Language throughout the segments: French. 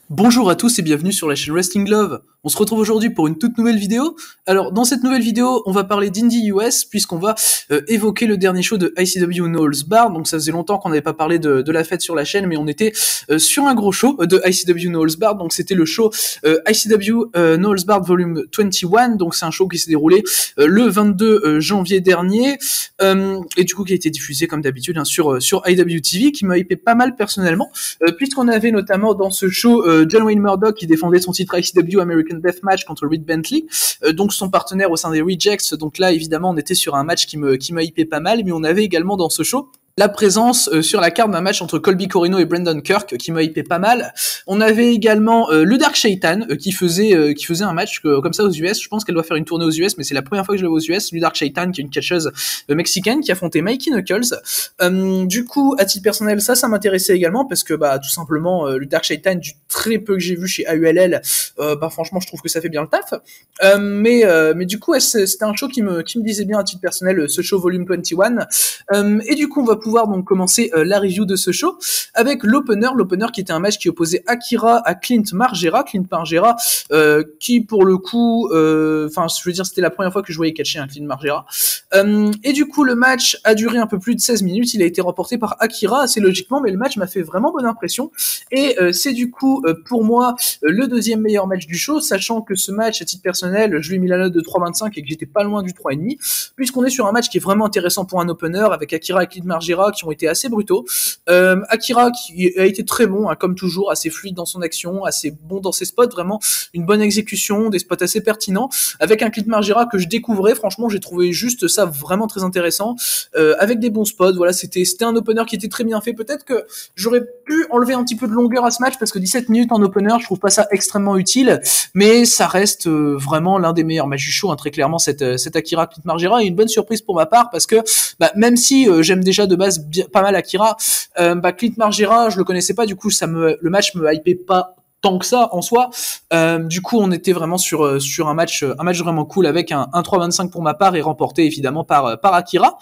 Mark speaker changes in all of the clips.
Speaker 1: Bonjour à tous et bienvenue sur la chaîne Wrestling Love. On se retrouve aujourd'hui pour une toute nouvelle vidéo. Alors dans cette nouvelle vidéo, on va parler d'Indie US puisqu'on va évoquer le dernier show de ICW No Holds Barred. Donc ça faisait longtemps qu'on n'avait pas parlé de la fête sur la chaîne, mais on était sur un gros show de ICW No Holds Barred. Donc c'était le show ICW No Holds Barred Volume 21. Donc c'est un show qui s'est déroulé le 22 janvier dernier et du coup qui a été diffusé comme d'habitude sur IWTV, qui m'a hypé pas mal personnellement puisqu'on avait notamment dans ce show John Wayne Murdoch qui défendait son titre ICW American Deathmatch contre Reed Bentley, donc son partenaire au sein des Rejects. Donc là évidemment on était sur un match qui m'a hypé pas mal, mais on avait également dans ce show la présence sur la carte d'un match entre Colby Corino et Brandon Kirk qui m'a hypé pas mal. On avait également le Dark Shaitan qui faisait un match comme ça aux US. Je pense qu'elle doit faire une tournée aux US, mais c'est la première fois que je la vois aux US. Le Dark Shaitan qui est une catcheuse mexicaine qui affrontait Mikey Knuckles. Du coup, à titre personnel, ça m'intéressait également parce que tout simplement le Dark Shaitan, du très peu que j'ai vu chez AULL, franchement je trouve que ça fait bien le taf. Mais du coup c'était un show qui me disait bien à titre personnel, ce show volume 21. Et du coup on va pouvoir donc commencer la review de ce show avec l'opener qui était un match qui opposait Akira à Clint Margera, qui pour le coup, je veux dire c'était la première fois que je voyais catcher un Clint Margera. Et du coup le match a duré un peu plus de 16 minutes, il a été remporté par Akira assez logiquement, mais le match m'a fait vraiment bonne impression et c'est du coup pour moi le deuxième meilleur match du show, sachant que ce match à titre personnel je lui ai mis la note de 3.25 et que j'étais pas loin du 3,5, puisqu'on est sur un match qui est vraiment intéressant pour un opener avec Akira et Clint Margera qui ont été assez brutaux. Akira qui a été très bon, comme toujours, assez fluide dans son action, assez bon dans ses spots, vraiment une bonne exécution, des spots assez pertinents, avec un Clint Margera que je découvrais. Franchement j'ai trouvé juste ça vraiment très intéressant, avec des bons spots. Voilà, c'était un opener qui était très bien fait. Peut-être que j'aurais pu enlever un petit peu de longueur à ce match parce que 17 minutes en opener, je trouve pas ça extrêmement utile, mais ça reste vraiment l'un des meilleurs matchs du show, très clairement, cette Akira Clint Margera, et une bonne surprise pour ma part parce que même si j'aime déjà de base pas mal Akira, Clint Margera je le connaissais pas, du coup le match me hypait pas tant que ça en soi. Du coup on était vraiment sur un match vraiment cool avec un 3,25 pour ma part et remporté évidemment par Akira.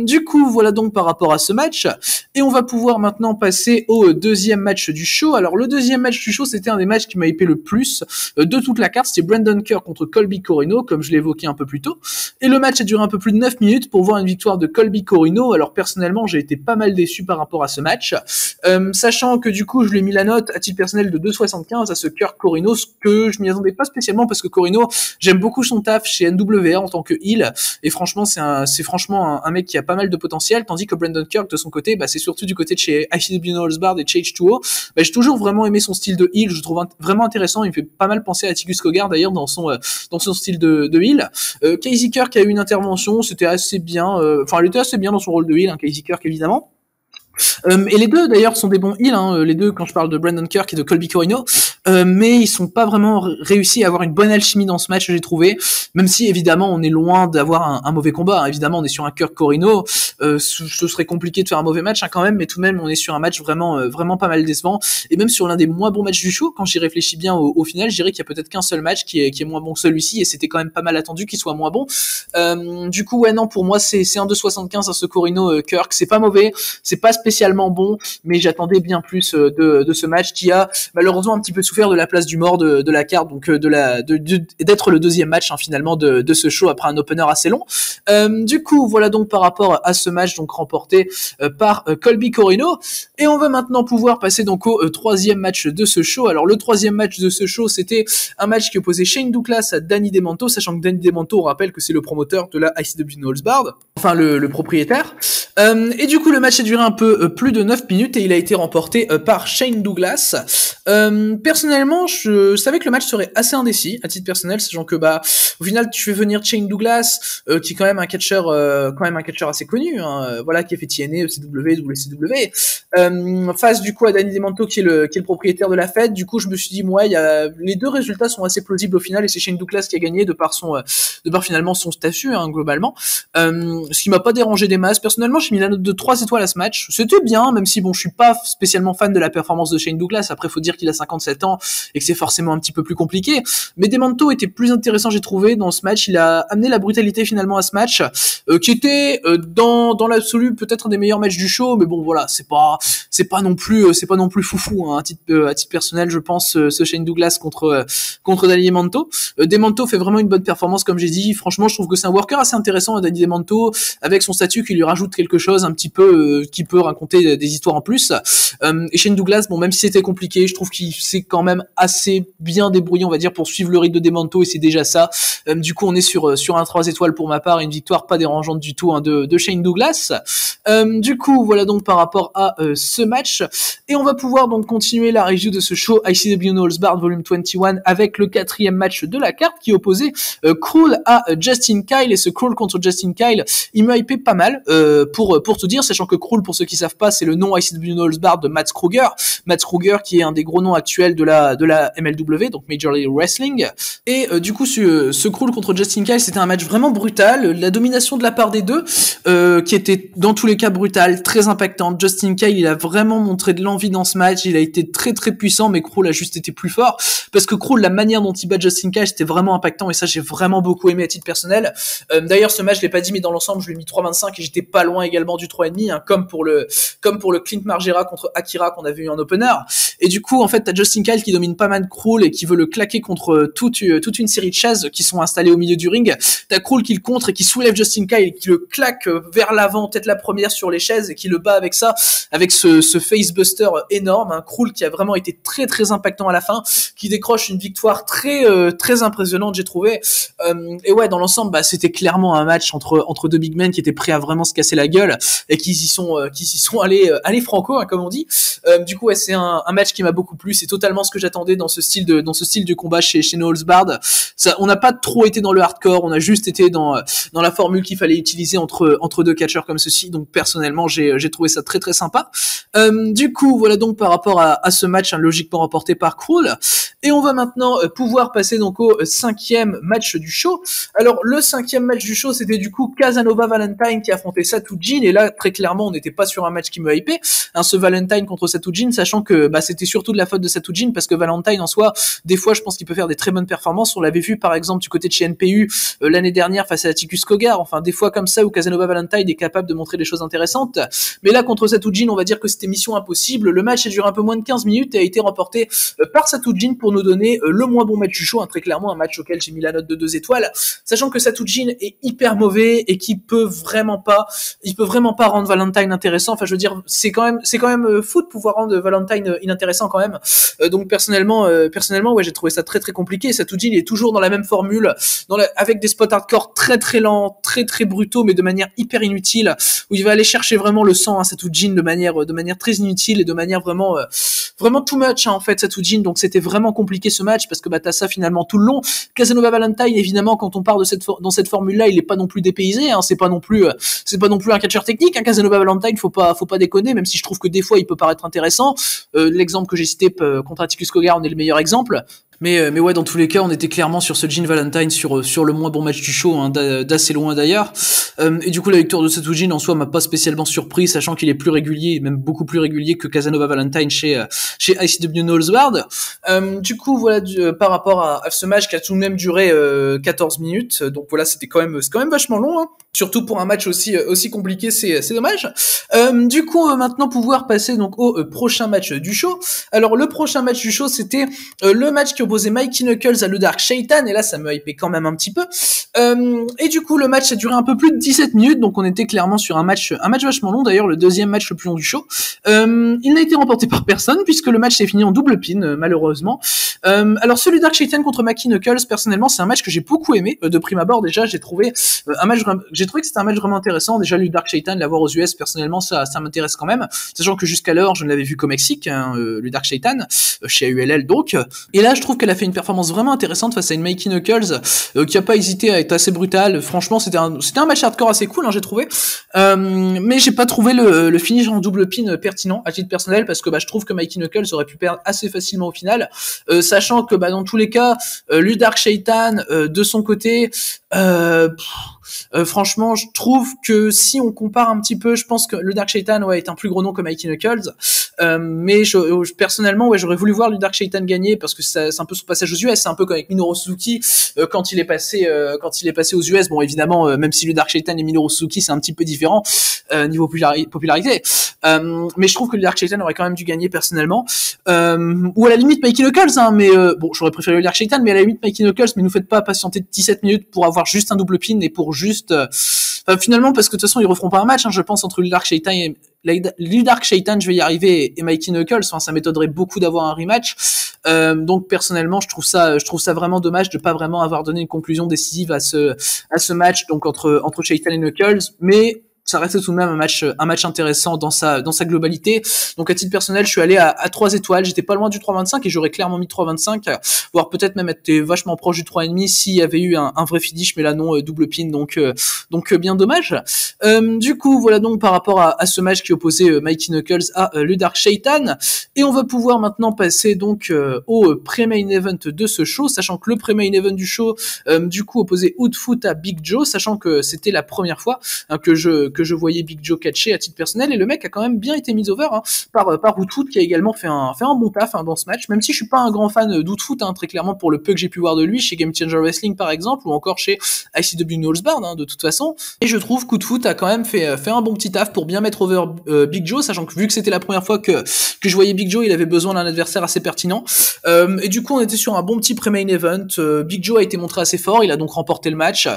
Speaker 1: Du coup voilà donc par rapport à ce match, et on va pouvoir maintenant passer au deuxième match du show. Alors le deuxième match du show, c'était un des matchs qui m'a hypé le plus de toute la carte. C'était Brandon Kirk contre Colby Corino, comme je l'ai évoqué un peu plus tôt, et le match a duré un peu plus de 9 minutes pour voir une victoire de Colby Corino. Alors personnellement j'ai été pas mal déçu par rapport à ce match, sachant que du coup je lui ai mis la note à titre personnel de 2,75 à ce Kirk Corino, ce que je m'y attendais pas spécialement parce que Corino, j'aime beaucoup son taf chez NWA en tant que heel, et franchement c'est franchement un mec qui a pas mal de potentiel, tandis que Brandon Kirk de son côté, c'est surtout du côté de chez ICW No Holds Barred et chez H2O. J'ai toujours vraiment aimé son style de heel, je trouve vraiment intéressant. Il me fait pas mal penser à Tigus Cogar d'ailleurs dans son style de heel. Casey Kirk a eu une intervention, c'était assez bien, elle était assez bien dans son rôle de heel, Casey Kirk évidemment. Et les deux d'ailleurs sont des bons heals, les deux quand je parle de Brandon Kirk et de Colby Corino, mais ils sont pas vraiment réussi à avoir une bonne alchimie dans ce match, j'ai trouvé, même si évidemment on est loin d'avoir un mauvais combat, évidemment on est sur un Kirk Corino, ce serait compliqué de faire un mauvais match quand même, mais tout de même on est sur un match vraiment pas mal décevant, et même sur l'un des moins bons matchs du show. Quand j'y réfléchis bien au final, je dirais qu'il y a peut-être qu'un seul match qui est moins bon que celui-ci, et c'était quand même pas mal attendu qu'il soit moins bon. Du coup ouais non, pour moi c'est un 2,75 à ce Corino Kirk, c'est pas mauvais, c'est pas spécialement bon, mais j'attendais bien plus de ce match qui a malheureusement un petit peu souffert de la place du mort de la carte, donc d'être le deuxième match finalement de ce show après un opener assez long. Du coup voilà donc par rapport à ce match donc remporté par Colby Corino, et on va maintenant pouvoir passer donc au troisième match de ce show. Alors le troisième match de ce show, c'était un match qui opposait Shane Douglas à Danny Demanto, sachant que Danny Demanto, on rappelle que c'est le promoteur de la ICW No Holds Barred, enfin le propriétaire. Et du coup le match a duré un peu plus de 9 minutes et il a été remporté par Shane Douglas. Personnellement je savais que le match serait assez indécis à titre personnel, sachant que au final tu fais venir Shane Douglas qui est quand même un catcheur assez connu, qui a fait TNA, ECW, WCW, face du coup à Danny Demanto qui est le propriétaire de la fête. Du coup je me suis dit les deux résultats sont assez plausibles au final, et c'est Shane Douglas qui a gagné de par finalement son statut globalement, ce qui m'a pas dérangé des masses. Personnellement j'ai mis la note de 3 étoiles à ce match, c'était bien, même si je suis pas spécialement fan de la performance de Shane Douglas. Après faut dire qu'il a 57 ans temps et que c'est forcément un petit peu plus compliqué. Mais Demento était plus intéressant, j'ai trouvé, dans ce match. Il a amené la brutalité finalement à ce match, qui était dans l'absolu peut-être un des meilleurs matchs du show, mais bon voilà, c'est pas non plus foufou, hein, à titre personnel, je pense, ce Shane Douglas contre Danny Demento. Demento fait vraiment une bonne performance, comme j'ai dit. Franchement, je trouve que c'est un worker assez intéressant, Danny Demento, avec son statut qui lui rajoute quelque chose un petit peu, qui peut raconter des histoires en plus. Et Shane Douglas, bon, même si c'était compliqué, je trouve qu'il s'est quand même assez bien débrouillé, on va dire, pour suivre le rythme de Demento, et c'est déjà ça. Du coup, on est sur un 3 étoiles pour ma part, et une victoire pas dérangeante du tout, hein, de Shane Douglas. Du coup, voilà donc par rapport à ce match, et on va pouvoir donc continuer la review de ce show ICW No Holds Barred Volume 21 avec le 4e match de la carte qui opposait Cruel à Justin Kyle, et ce Cruel contre Justin Kyle, il m'a hypé pas mal, pour tout dire, sachant que Cruel, pour ceux qui savent pas, c'est le nom ICW No Holds Barred de Matt Kruger qui est un des gros noms actuels de la MLW, donc Major League Wrestling, et du coup ce Cruel contre Justin Kyle, c'était un match vraiment brutal, la domination de la part des deux, qui était dans tous les cas brutale, très impactante. Justin Kyle, il a vraiment montré de l'envie dans ce match, il a été très très puissant, mais Cruel a juste été plus fort, parce que Cruel, la manière dont il bat Justin Kyle, c'était vraiment impactant, et ça j'ai vraiment beaucoup aimé à titre personnel. D'ailleurs ce match, je l'ai pas dit, mais dans l'ensemble je lui ai mis 3,25, et j'étais pas loin également du 3,5, hein, comme pour le Clint Margera contre Akira qu'on avait eu en opener. Et du coup, en fait, t'as Justin Kyle qui domine pas mal Cruel et qui veut le claquer contre toute une série de chaises qui sont installées au milieu du ring. T'as Cruel qui le contre et qui soulève Justin Kyle et qui le claque vers l'avant, tête la première sur les chaises, et qui le bat avec ça, avec ce facebuster énorme, hein. Cruel qui a vraiment été très très impactant à la fin, qui décroche une victoire très très impressionnante, j'ai trouvé. Et ouais, dans l'ensemble, bah c'était clairement un match entre deux big men qui étaient prêts à vraiment se casser la gueule et qui s'y sont allés franco, hein, comme on dit. Du coup, ouais, c'est un match qui m'a beaucoup plu. C'est totalement ce que j'attendais dans ce style de combat chez No Holds Barred. Ça, on n'a pas trop été dans le hardcore, on a juste été dans la formule qu'il fallait utiliser entre deux catcheurs comme ceci. Donc personnellement, j'ai trouvé ça très très sympa. Du coup, voilà donc par rapport à ce match, hein, logiquement remporté par Cruel. Et on va maintenant pouvoir passer donc au 5e match du show. Alors le 5e match du show, c'était du coup Casanova Valentine qui affrontait Satujin, et là très clairement on n'était pas sur un match qui me hypait, hein, ce Valentine contre Satujin, sachant que bah c'était surtout de la faute de Satujin, parce que Valentine en soi, des fois je pense qu'il peut faire des très bonnes performances. On l'avait vu par exemple du côté de chez NPU l'année dernière face à Atticus Cogar, enfin des fois comme ça où Casanova Valentine est capable de montrer des choses intéressantes. Mais là contre Satujin, on va dire que c'était mission impossible. Le match a duré un peu moins de 15 minutes et a été remporté par Satujin pour nous donner le moins bon match du show, hein, très clairement un match auquel j'ai mis la note de 2 étoiles, sachant que Satujin est hyper mauvais et qu'il peut vraiment pas rendre Valentine intéressant. Enfin je veux dire, c'est quand même fou de pouvoir rendre Valentine inintéressant quand même. Donc personnellement ouais, j'ai trouvé ça très très compliqué. Satujin est toujours dans la même formule, avec des spots hardcore très très lents, très très brutaux, mais de manière hyper inutile, où il va aller chercher vraiment le sang, hein, Satujin, de manière très inutile et de manière vraiment too much, hein, en fait, Satujin. Donc c'était vraiment compliqué ce match, parce que bah t'as ça finalement tout le long. Casanova Valentine, évidemment, quand on part dans cette formule là, il est pas non plus dépaysé, hein, c'est pas non plus un catcheur technique, hein, Casanova Valentine, faut pas déconner, même si je trouve que des fois il peut paraître intéressant. L'exemple que j'ai cité contre Atticus Cogar en est le meilleur exemple. Mais ouais, dans tous les cas, on était clairement sur ce Gene Valentine, sur le moins bon match du show, hein, d'assez loin d'ailleurs. Et du coup, la victoire de Satujin en soi m'a pas spécialement surpris, sachant qu'il est plus régulier, même beaucoup plus régulier que Casanova Valentine chez ICW No Holds Barred. Du coup, voilà, par rapport à ce match qui a tout de même duré 14 minutes, donc voilà, c'est quand même vachement long, hein. Surtout pour un match aussi compliqué, c'est dommage. Du coup, on va maintenant pouvoir passer donc au prochain match du show. Alors le prochain match du show, c'était le match qui opposait Mikey Knuckles à le Dark Shaitan, et là ça me hypait quand même un petit peu. Et du coup, le match a duré un peu plus de 17 minutes, donc on était clairement sur un match vachement long, d'ailleurs le deuxième match le plus long du show. Il n'a été remporté par personne, puisque le match s'est fini en double pin, malheureusement. Alors celui Dark Shaitan contre Mikey Knuckles, personnellement c'est un match que j'ai beaucoup aimé, de prime abord déjà, j'ai trouvé que c'était un match vraiment intéressant. Déjà, le Dark Shaitan, l'avoir aux US, personnellement, ça m'intéresse quand même. Sachant que jusqu'alors, je ne l'avais vu qu'au Mexique, hein, le Dark Shaitan, chez AULL donc. Et là, je trouve qu'elle a fait une performance vraiment intéressante face à une Mikey Knuckles, qui a pas hésité à être assez brutale. Franchement, c'était un match hardcore assez cool, hein, j'ai trouvé. Mais j'ai pas trouvé le finish en double pin pertinent, à titre personnel, parce que, je trouve que Mikey Knuckles aurait pu perdre assez facilement au final. Sachant que, dans tous les cas, le Dark Shaitan, de son côté, Franchement, je trouve que si on compare un petit peu, je pense que le Dark Shaitan est un plus gros nom que Mikey Knuckles, mais personnellement, j'aurais voulu voir le Dark Shaitan gagner parce que c'est un peu son passage aux US, c'est un peu comme avec Minoru Suzuki quand il est passé aux US. Bon, évidemment, même si le Dark Shaitan et Minoru Suzuki c'est un petit peu différent niveau popularité, mais je trouve que le Dark Shaitan aurait quand même dû gagner personnellement, ou à la limite Mikey Knuckles, hein, mais bon, j'aurais préféré le Dark Shaitan, mais à la limite Mikey Knuckles, mais nous faites pas patienter 17 minutes pour avoir juste un double pin et pour juste finalement, parce que de toute façon ils referont pas un match, hein, je pense, entre le Dark Shaitan et le Dark Shaitan, je vais y arriver, et Mikey Knuckles. Enfin, ça m'étonnerait beaucoup d'avoir un rematch. Donc personnellement, je trouve ça vraiment dommage de pas vraiment avoir donné une conclusion décisive à ce match, donc entre Shaitan et Knuckles, mais ça reste tout de même un match intéressant dans sa globalité. Donc à titre personnel, je suis allé à 3 étoiles, j'étais pas loin du 3.25 et j'aurais clairement mis 3.25, voire peut-être même été vachement proche du 3.5 s'il y avait eu un vrai finish, mais là non, double pin, donc bien dommage. Du coup, voilà donc par rapport à ce match qui opposait Mikey Knuckles à le Dark Shaitan, et on va pouvoir maintenant passer donc au pré-main event de ce show, sachant que le pré-main event du show du coup opposait Hoodfoot à Big Joe, sachant que c'était la première fois que je voyais Big Joe catcher à titre personnel, et le mec a quand même bien été mis over par Hoodfoot, qui a également fait un bon taf dans ce match, même si je suis pas un grand fan d'Hoodfoot, très clairement, pour le peu que j'ai pu voir de lui chez Game Changer Wrestling par exemple, ou encore chez ICW Knowles Barn, de toute façon, et je trouve qu'Hoodfoot a quand même fait un bon petit taf pour bien mettre over Big Joe, sachant que vu que c'était la première fois que je voyais Big Joe, il avait besoin d'un adversaire assez pertinent, et du coup on était sur un bon petit pré-main event. Big Joe a été montré assez fort, il a donc remporté le match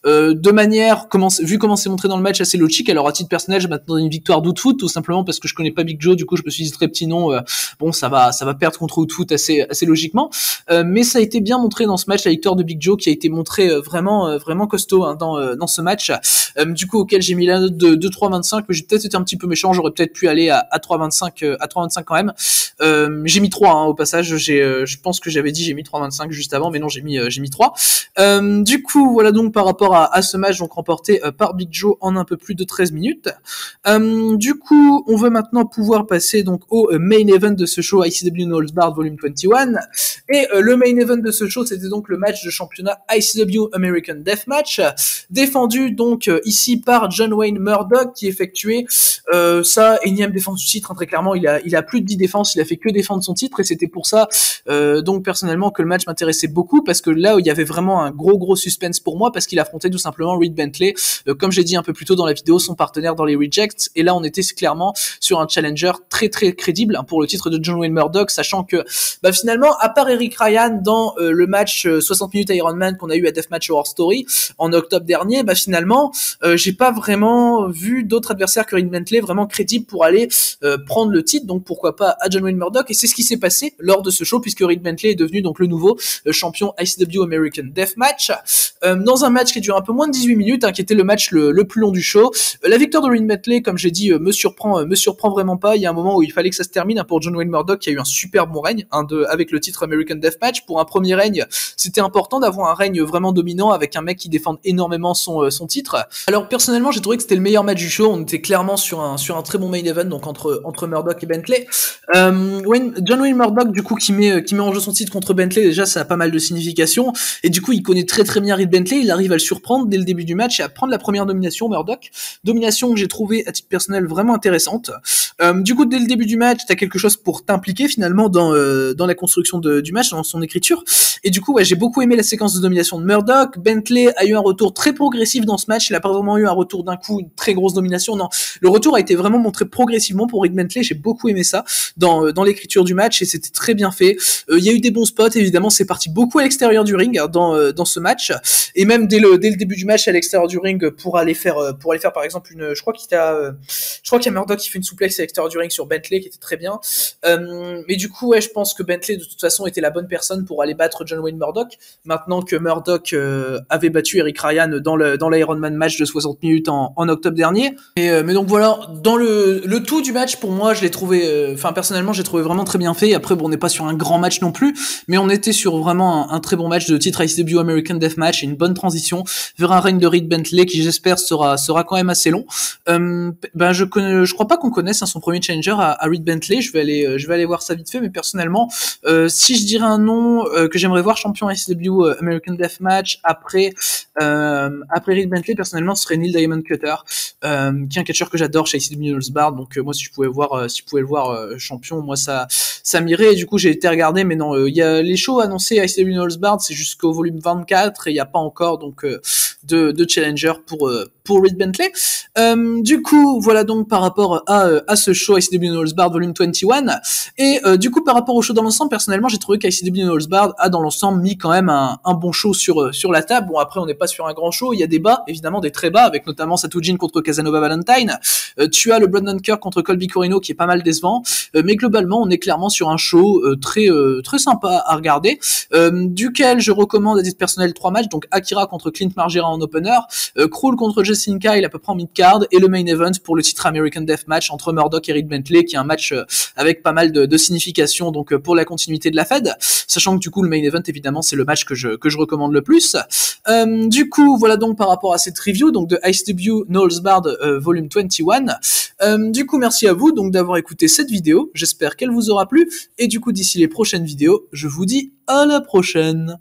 Speaker 1: de manière, vu comment c'est montré dans le match, assez logique. Alors à titre personnel, je m'attendais à une victoire d'Hoodfoot, tout simplement parce que je connais pas Big Joe, du coup je me suis dit très petit nom, bon ça va perdre contre Hoodfoot assez logiquement, mais ça a été bien montré dans ce match, la victoire de Big Joe qui a été montrée vraiment costaud dans ce match, du coup auquel j'ai mis la note de 3.25, mais j'ai peut-être été un petit peu méchant, j'aurais peut-être pu aller à 3.25 quand même. J'ai mis 3 au passage, je pense que j'avais dit j'ai mis 3.25 juste avant, mais non, j'ai mis 3. Du coup voilà donc par rapport à ce match donc remporté par Big Joe en un peu plus de 13 minutes. Du coup, on veut maintenant pouvoir passer donc au main event de ce show, ICW Knowles Barn Volume 21. Et le main event de ce show, c'était donc le match de championnat ICW American Deathmatch, défendu donc ici par John Wayne Murdoch, qui effectuait sa énième défense du titre. Très clairement, il a plus de 10 défenses, il a fait que défendre son titre, et c'était pour ça donc personnellement que le match m'intéressait beaucoup, parce que là où il y avait vraiment un gros suspense pour moi, parce qu'il affrontait tout simplement Reed Bentley, comme j'ai dit un peu plus tôt dans la vidéo, son partenaire dans les Rejects, et là on était clairement sur un challenger très crédible pour le titre de John Wayne Murdoch, sachant que finalement, à part Eric Ryan dans le match 60 minutes Ironman qu'on a eu à Deathmatch Horror Story en octobre dernier, finalement j'ai pas vraiment vu d'autres adversaires que Reed Bentley vraiment crédibles pour aller prendre le titre, donc pourquoi pas à John Wayne Murdoch, et c'est ce qui s'est passé lors de ce show, puisque Reed Bentley est devenu donc le nouveau champion ICW American Deathmatch, dans un match qui dure un peu moins de 18 minutes, qui était le match le plus long du show. La victoire de Reed Bentley, comme j'ai dit, me surprend vraiment pas. Il y a un moment où il fallait que ça se termine pour John Wayne Murdoch, qui a eu un super bon règne avec le titre American Deathmatch. Pour un premier règne, c'était important d'avoir un règne vraiment dominant avec un mec qui défend énormément son titre. Alors personnellement, j'ai trouvé que c'était le meilleur match du show. On était clairement sur un très bon main event, donc entre Murdoch et Bentley. John Wayne Murdoch, du coup, qui met en jeu son titre contre Bentley, déjà ça a pas mal de signification, et du coup il connaît très bien Reed Bentley, il arrive à le surprendre dès le début du match et à prendre la première domination, Murdoch, domination que j'ai trouvé à titre personnel vraiment intéressante. Du coup dès le début du match, t'as quelque chose pour t'impliquer finalement dans la construction du match, dans son écriture, et du coup j'ai beaucoup aimé la séquence de domination de Murdoch. Bentley a eu un retour très progressif dans ce match, il a pas vraiment eu un retour d'un coup, une très grosse domination, non, le retour a été vraiment montré progressivement pour Reed Bentley, j'ai beaucoup aimé ça dans l'écriture du match, et c'était très bien fait. Il y a eu des bons spots, évidemment c'est parti beaucoup à l'extérieur du ring dans ce match, et même dès le début du match à l'extérieur du ring pour aller faire par exemple je crois qu'il y a Murdoch qui fait une souplex à l'extérieur du ring sur Bentley qui était très bien, mais du coup je pense que Bentley de toute façon était la bonne personne pour aller battre John Wayne Murdoch, maintenant que Murdoch avait battu Eric Ryan dans l'Ironman match de 60 minutes en octobre dernier, mais donc voilà, dans le tout du match, pour moi je l'ai trouvé, personnellement j'ai trouvé vraiment très bien fait. Après on n'est pas sur un grand match non plus, mais on était sur vraiment un très bon match de titre ICW American Deathmatch, et une bonne transition vers un règne de Reed Bentley qui j'espère sera quand même même assez long. Je crois pas qu'on connaisse son premier challenger à Reed Bentley. Je vais aller voir ça vite fait, mais personnellement, si je dirais un nom que j'aimerais voir champion ICW American Deathmatch après Reed Bentley, personnellement, ce serait Neil Diamond Cutter, qui est un catcheur que j'adore chez ICW Knowles Bard. Donc moi, si je pouvais le voir champion, moi ça m'irait. Et du coup, j'ai été regarder, mais non, il y a les shows annoncés à ICW Knowles Bard, c'est jusqu'au volume 24 et il n'y a pas encore donc de challenger pour Reed Bentley. Du coup, voilà donc par rapport à ce show ICW Knowles Bard volume 21. Et du coup, par rapport au show dans l'ensemble, personnellement, j'ai trouvé qu'ICW Knowles Bard a dans l'ensemble mis quand même un bon show sur la table. Bon, après, on n'est pas sur un grand show, il y a des bas, évidemment des très bas, avec notamment Satujin contre Casanova Valentine. Tu as le Brandon Kirk contre Colby Corino qui est pas mal décevant, mais globalement, on est clairement sur un show très sympa à regarder, duquel je recommande à titre personnel 3 matchs, donc Akira contre Clint Margera en opener, Krul contre Justin Kyle à peu près en mid-card, et le main event pour le titre American Deathmatch entre Murdoch et Reed Bentley, qui est un match avec pas mal de signification donc pour la continuité de la Fed, sachant que du coup le main event évidemment c'est le match que je recommande le plus. Du coup voilà donc par rapport à cette review donc de ICW Knowles Bard volume 21. Du coup merci à vous donc d'avoir écouté cette vidéo, j'espère qu'elle vous aura plu, et du coup d'ici les prochaines vidéos je vous dis à la prochaine.